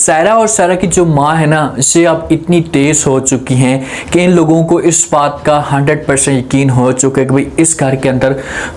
सायरा और सायरा की जो माँ है ना, ये अब इतनी तेज हो चुकी हैं कि इन लोगों को इस बात का 100% यकीन हो चुका है कि भाई इस घर के अंदर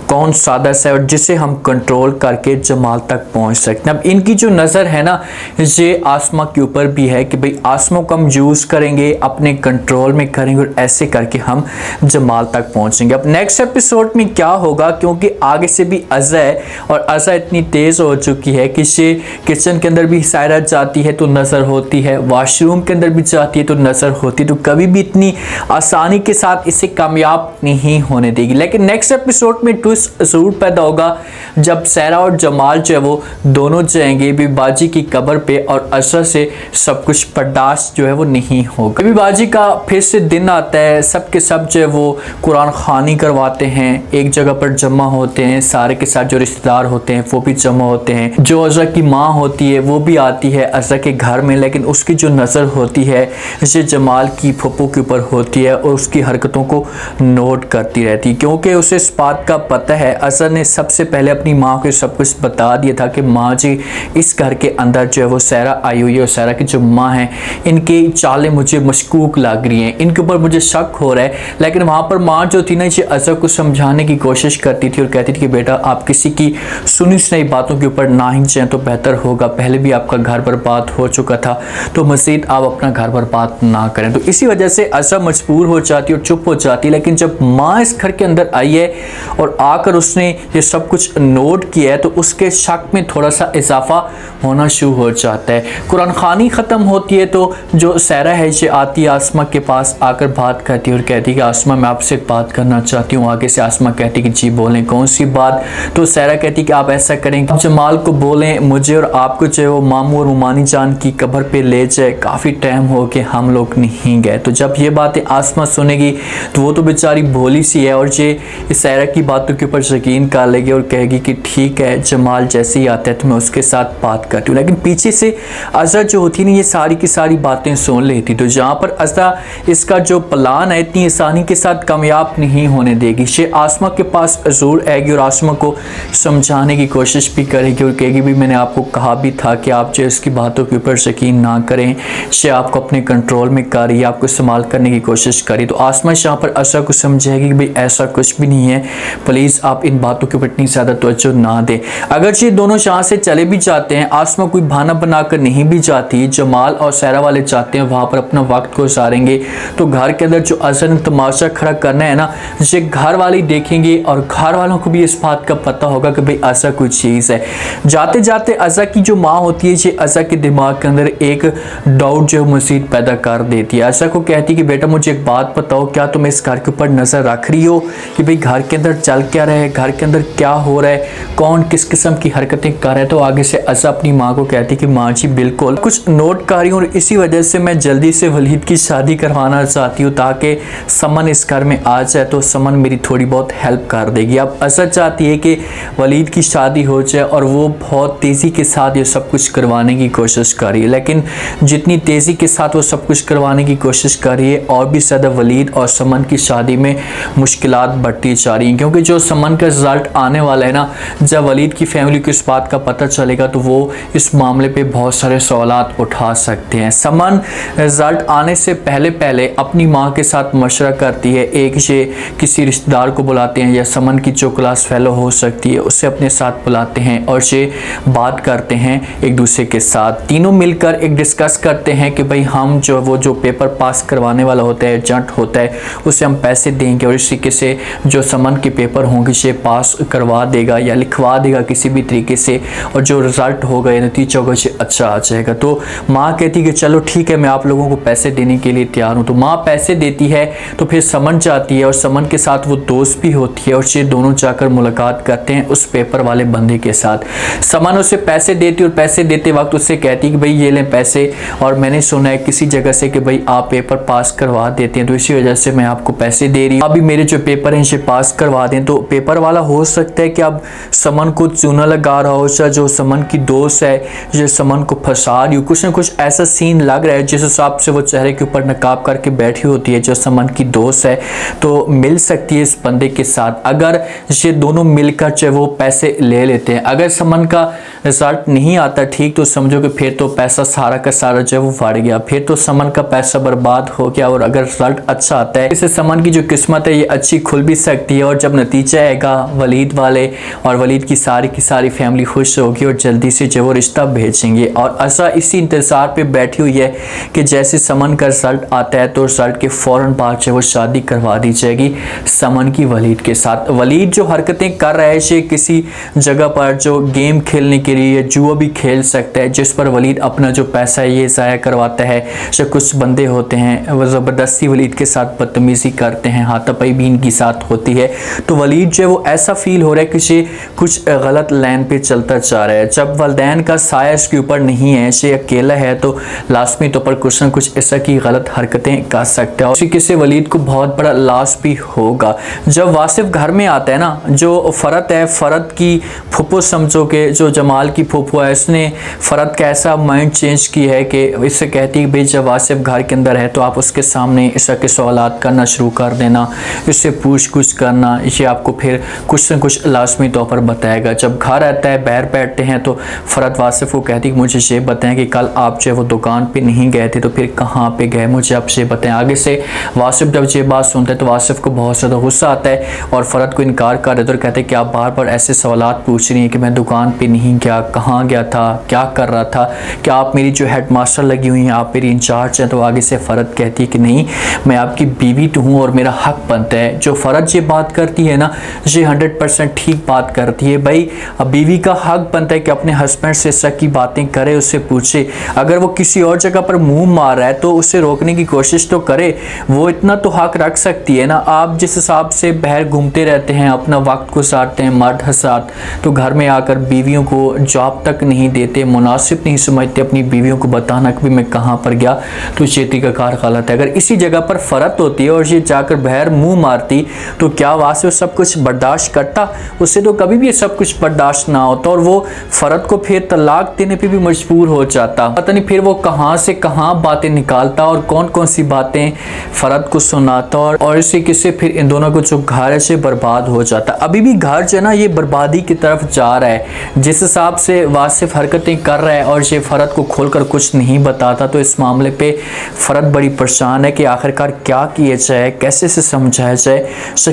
कौन साजिश है और जिसे हम कंट्रोल करके जमाल तक पहुंच सकते हैं। अब इनकी जो नज़र है ना, ये आसमा के ऊपर भी है कि भाई आसमा को हम यूज़ करेंगे, अपने कंट्रोल में करेंगे और ऐसे करके हम जमाल तक पहुँचेंगे। अब नेक्स्ट एपिसोड में क्या होगा, क्योंकि आगे से भी अज़ा है और अज़ा इतनी तेज़ हो चुकी है कि ये किचन के अंदर भी सायरा जाती है तो नज़र होती है, वॉशरूम के अंदर भी जाती है तो नज़र होती है, तो कभी भी इतनी आसानी के साथ इसे कामयाब नहीं होने देगी। लेकिन नेक्स्ट एपिसोड में ट्विस्ट ज़रूर पैदा होगा जब सायरा और जमाल जो है वो दोनों जाएंगे बीबाजी की कब्र पे और अज़ा से सब कुछ बर्दाश्त जो है वो नहीं होगा। बीबाजी का फिर से दिन आता है, सब के सब जो है वो कुरान खानी करवाते हैं, एक जगह पर जमा होते हैं, सारे के साथ जो रिश्तेदार होते हैं वो भी जमा होते हैं। जो अज़ा की माँ होती है वो भी आती है अज़ा के घर में, लेकिन उसकी जो नज़र होती है ये जमाल की फुप्पो के ऊपर होती है और उसकी हरकतों को नोट करती रहती है, क्योंकि उसे इस बात का पता है अज़ा ने सबसे पहले अपनी माँ को सब कुछ बता दिया था कि माँ जी इस घर के अंदर जो है वो सायरा आई हुई है और सायरा की जो माँ है इनकी चालें मुझे मशकूक लग रही हैं, इनके ऊपर मुझे शक हो रहा है। लेकिन वहाँ पर माँ जो थी ना, ये अज़ा को समझाने की कोशिश करती थी और कहती थी कि बेटा आप किसी की सुनी सुनाई बातों के ऊपर ना ही जाएं तो बेहतर होगा, पहले भी आपका घर बर्बाद हो चुका था तो मज़ीद आप अपना घर बर्बाद ना करें। तो इसी वजह से अज़ा मजबूर हो जाती और चुप हो जाती। लेकिन जब माँ इस घर के अंदर आई है और आकर उसने ये सब कुछ नोट किया है तो उसके शक में थोड़ा सा इजाफा होना शुरू हो जाता है। कुरान खानी ख़त्म होती है तो जो सायरा है ये आती है आसमा के पास, आकर बात करती है और कहती है कि आसमा मैं आपसे बात करना चाहती हूँ। आगे से आसमा कहती है कि जी बोलें, कौन सी बात। तो सायरा कहती है कि आप ऐसा करें कि जमाल को बोलें मुझे और आपको जो है वो मामू और मुमानी जान की कब्र पे ले जाए, काफ़ी टाइम हो के हम लोग नहीं गए। तो जब ये बातें आसमा सुनेगी तो वो तो बेचारी भोली सी है और ये सायरा की बातों के ऊपर यकीन कर लेगी और कहेगी कि ठीक है जमाल जैसे ही आता है तो मैं उसके साथ बात करती हूँ। लेकिन पीछे से अज़ा जो होती है ये सारी की सारी बातें सुन लेती। तो जहाँ पर अज़ा इसका जो प्लान है इतनी आसानी के साथ कामयाब नहीं होने देगी। ये आसमा के पास ज़रूर आएगी और आसमा को समझाने की कोशिश भी करेगी और कहेगी भी मैंने आपको कहा भी था कि आप जो इसकी बातों के ऊपर यकीन ना करें, ये आपको अपने कंट्रोल में कर रही है, आपको इस्तेमाल करने की कोशिश करी। तो आसमा यहाँ पर अज़ा को समझाएगी कि भाई ऐसा कुछ भी नहीं है, प्लीज़ आप इन बातों के ऊपर इतनी ज़्यादा तवज्जो ना दें। अगर ये दोनों यहाँ से चले भी जाते हैं, आसमा कोई बहाना बनाकर नहीं भी जाती, जमाल और सायरा वाले जाते हैं वहाँ पर अपना वक्त गुजारेंगे, तो घर के अंदर जो अज़ा ने तमाशा खड़ा करना है ना, ये घर वाले देखेंगे और घर वालों को भी इस बात का पता होगा कि भाई अज़ा कोई चीज़ है। जाते जाते अज़ा की जो माँ होती है ये अज़ा के दिमाग के अंदर एक डाउट जो मज़ीद पैदा कर देती है। अज़ा को कहती है कि बेटा मुझे एक बात बताओ, क्या तुम इस घर के ऊपर नज़र रख रही हो कि भाई घर के अंदर चल क्या रहा है, घर के अंदर क्या हो रहा है, कौन किस किस्म की हरकतें कर रहा है। तो आगे से अज़ा अपनी माँ को कहती है कि माँ जी बिल्कुल कुछ नोट कर रही हूँ और इसी वजह से मैं जल्दी से वलीद की शादी करवाना चाहती हूँ ताकि समन इस घर में आ जाए तो समन मेरी थोड़ी बहुत हेल्प कर देगी। अब अज़ा चाहती है कि वलीद की शादी हो जाए और वो बहुत तेज़ी के साथ ये सब कुछ करवाने की कोशिश कर रही है। लेकिन जितनी तेज़ी के साथ वो सब कुछ करवाने की कोशिश कर रही है और भी ज़्यादा वलीद और समन की शादी में मुश्किलात बढ़ती जा रही हैं, क्योंकि जो समन का रिज़ल्ट आने वाला है ना, जब वलीद की फैमिली को इस बात का पता चलेगा तो वो इस मामले पे बहुत सारे सवालात उठा सकते हैं। समन रिज़ल्ट आने से पहले पहले अपनी माँ के साथ मशवरा करती है, एक ये किसी रिश्तेदार को बुलाते हैं या समन की जो क्लास फेलो हो सकती है उसे अपने साथ बुलाते हैं और ये बात करते हैं एक दूसरे के साथ। तीनों मिलकर एक डिस्कस करते हैं कि भाई हम जो वो जो पेपर पास करवाने वाला होता है, एजेंट होता है, उसे हम पैसे देंगे और इस तरीके से जो समन के पेपर होंगे ये पास करवा देगा या लिखवा देगा किसी भी तरीके से, और जो रिज़ल्ट होगा या नतीजा होगा ये अच्छा आ जाएगा। तो माँ कहती है कि चलो ठीक है मैं आप लोगों को पैसे देने के लिए तैयार हूँ। तो माँ पैसे देती है तो फिर समन जाती है और समन के साथ वो दोस्त भी होती है और ये दोनों जाकर मुलाकात करते हैं उस पेपर वाले बंदे के साथ। समन उसे पैसे देती और पैसे देते वक्त उससे कहती कि भाई ये लें पैसे और मैंने सुना है किसी जगह से कि भाई आप पेपर पास करवा देते हैं तो इसी वजह से मैं आपको पैसे दे रही हूँ, अभी मेरे जो पेपर हैं ये पास करवा दें। तो पेपर वाला हो सकता है कि अब समन को चूना लगा रहा हो, जो समन की दोस्त है ये समन को फंसा रही हो, कुछ ना कुछ ऐसा सीन लग रहा है जिस हिसाब से वो चेहरे के ऊपर नकाब करके बैठी होती है जो समन की दोस्त है, तो मिल सकती है इस बंदे के साथ। अगर ये दोनों मिलकर चाहे वो पैसे ले लेते हैं, अगर समन का रिजल्ट नहीं आता ठीक तो समझो कि फिर तो पैसा सारा का सारा जो है वो फाड़ गया, फिर तो समन का पैसा बर्बाद हो गया। और अगर रिजल्ट अच्छा आता है इससे समन की जो किस्मत है ये अच्छी खुल भी सकती है, और जब नतीजा आएगा वलीद वाले और वलीद की सारी फैमिली खुश होगी और जल्दी से जो वो रिश्ता भेजेंगे। और ऐसा इसी इंतज़ार पे बैठी हुई है कि जैसे समन का रिजल्ट आता है तो रिजल्ट के फ़ौरन बाद जो वो शादी करवा दी जाएगी समन की वलीद के साथ। वलीद जो हरकतें कर रहा है ये किसी जगह पर जो गेम खेलने के लिए जुआ भी खेल सकता है, जिस पर वलीद अपना जो पैसा है ये ज़ाया करवाता है। जो कुछ बंदे होते हैं वो ज़बरदस्ती वलीद के साथ बदतमीज़ी करते हैं, हाथापाई भी इनकी साथ होती है। तो वलीद जो है वो ऐसा फील हो रहा है कि ये कुछ गलत लाइन पे चलता जा रहा है। जब वालिदैन का साया इसके ऊपर नहीं है, ये अकेला है, तो लाजमी तौर पर कुछ न कुछ ऐसा की गलत हरकतें कर सकता है और इसी से वलीद को बहुत बड़ा लॉस भी होगा। जब वासिफ घर में आता है ना, जो फ़रत है, फ़रत की फुप्पो समझो कि जो जमाल की फुप्पो है, उसने फ़रत का ऐसा माइंड चेंज किया है कि इससे कहती है भाई जब वासिफ घर के अंदर है तो आप उसके सामने इस तरह के सवालात करना शुरू कर देना, इससे पूछ कुछ करना, ये आपको फिर कुछ न कुछ लाजमी तौर पर बताएगा। जब घर आता है बाहर बैठते हैं तो फ़रत वासिफ को कहती है मुझे ये बताएं कि कल आप जो है वो दुकान पे नहीं गए थे तो फिर कहाँ पे गए, मुझे आप ये बताएं। आगे से वासिफ जब ये बात सुनता है तो वासिफ को बहुत ज़्यादा गुस्सा आता है और फ़रत को इनकार कर देते और कहते हैं कि आप बार बार ऐसे सवालात पूछ रही हैं कि मैं दुकान पे नहीं गया, कहाँ गया था, क्या कर रहा था, क्या आप मेरी जो हेड मास्टर लगी हुई हैं, आप मेरी इंचार्ज हैं। तो आगे से फ़रत कहती है कि नहीं, मैं आपकी बीवी तो हूँ और मेरा हक बनता है। जो फ़रत ये बात करती है ना, ये 100% ठीक बात करती है। भाई अब बीवी का हक बनता है कि अपने हस्बैंड से सच की बातें करे, उससे पूछे। अगर वो किसी और जगह पर मुंह मार रहा है तो उसे रोकने की कोशिश तो करे, वो इतना तो हक रख सकती है ना। आप जिस हिसाब से बाहर घूमते रहते हैं, अपना वक्त गुजारते हैं मर्द हसात, तो घर में आकर बीवियों को जॉब तक नहीं देते, मुनासिब नहीं समझते अपनी बीवियों को बताना कि मैं कहाँ पर गया, तो ये तरीक़ाकार गलत है। अगर इसी जगह पर फ़रत होती है और ये जाकर बाहर मुंह मारती तो क्या वासिफ सब कुछ बर्दाश्त करता? उससे तो कभी भी सब कुछ बर्दाश्त ना होता और वो फ़रत को फिर तलाक देने पे भी मजबूर हो जाता। पता नहीं फिर वो कहाँ से कहाँ बातें निकालता और कौन कौन सी बातें फ़रत को सुनाता और इसी किससे फिर इन दोनों को जो घर है से बर्बाद हो जाता। अभी भी घर जो है ना ये बर्बादी की तरफ जा रहा है। जिस हिसाब से वासिफ हरकतें कर रहा है और ये फ़रत को खोलकर कुछ नहीं बताता, तो इस मामले पे फ़रत बड़ी परेशान है कि आखिरकार क्या किया जाए, कैसे से समझाया जाए,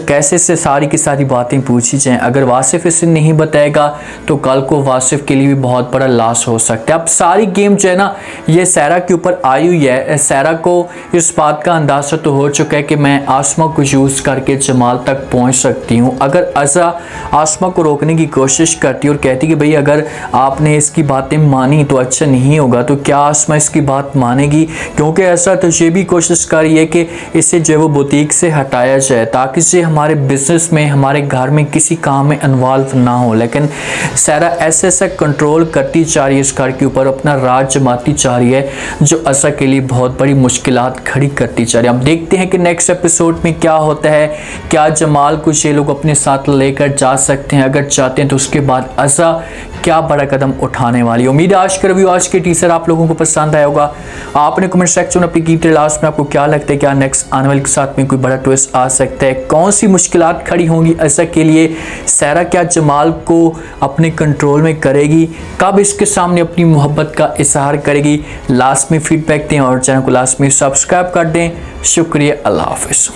कैसे से सारी की सारी बातें पूछी जाएँ। अगर वासिफ इसे नहीं बताएगा तो कल को वासिफ के लिए भी बहुत बड़ा लॉस हो सकता है। अब सारी गेम जो है ना ये सायरा के ऊपर आई हुई है। सायरा को इस बात का अंदाज़ा तो हो चुका है कि मैं आसमा को यूज़ करके जमाल तक पहुंच सकती हूं। अगर अज़ा आसमा को रोकने की कोशिश करती और कहती कि भाई अगर आपने इसकी बातें मानी तो अच्छा नहीं होगा, तो क्या आसमा इसकी बात मानेगी? क्योंकि ऐसा तो ये भी कोशिश कर रही है कि इसे जो वो बुटीक से हटाया जाए ताकि से हमारे बिजनेस में, हमारे घर में किसी काम में इन्वॉल्व ना हो। लेकिन सायरा ऐसा कंट्रोल करती जा रही है इस घर के ऊपर, अपना राज जमाती जा रही है जो अज़ा के लिए बहुत बड़ी मुश्किलात खड़ी करती जा रही है। अब देखते हैं कि नेक्स्ट एपिसोड में क्या होता है। क्या जमाल को ये लोग अपने साथ लेकर जा सकते हैं? अगर चाहते हैं तो उसके बाद अज़ा क्या बड़ा कदम उठाने वाली है। उम्मीद है आज का रिव्यू, आज के टीजर आप लोगों को पसंद आया होगा। आपने कमेंट सेक्शन में अपनी कीमती लास्ट में आपको क्या लगता है, क्या नेक्स्ट आने वाले के साथ में कोई बड़ा ट्विस्ट आ सकता है? कौन सी मुश्किलात खड़ी होंगी अज़ा के लिए? सायरा क्या जमाल को अपने कंट्रोल में करेगी? कब इसके सामने अपनी मोहब्बत का इजहार करेगी? लास्ट में फीडबैक दें और चैनल को लास्ट में सब्सक्राइब कर दें। शुक्रिया, अल्लाह हाफिज़।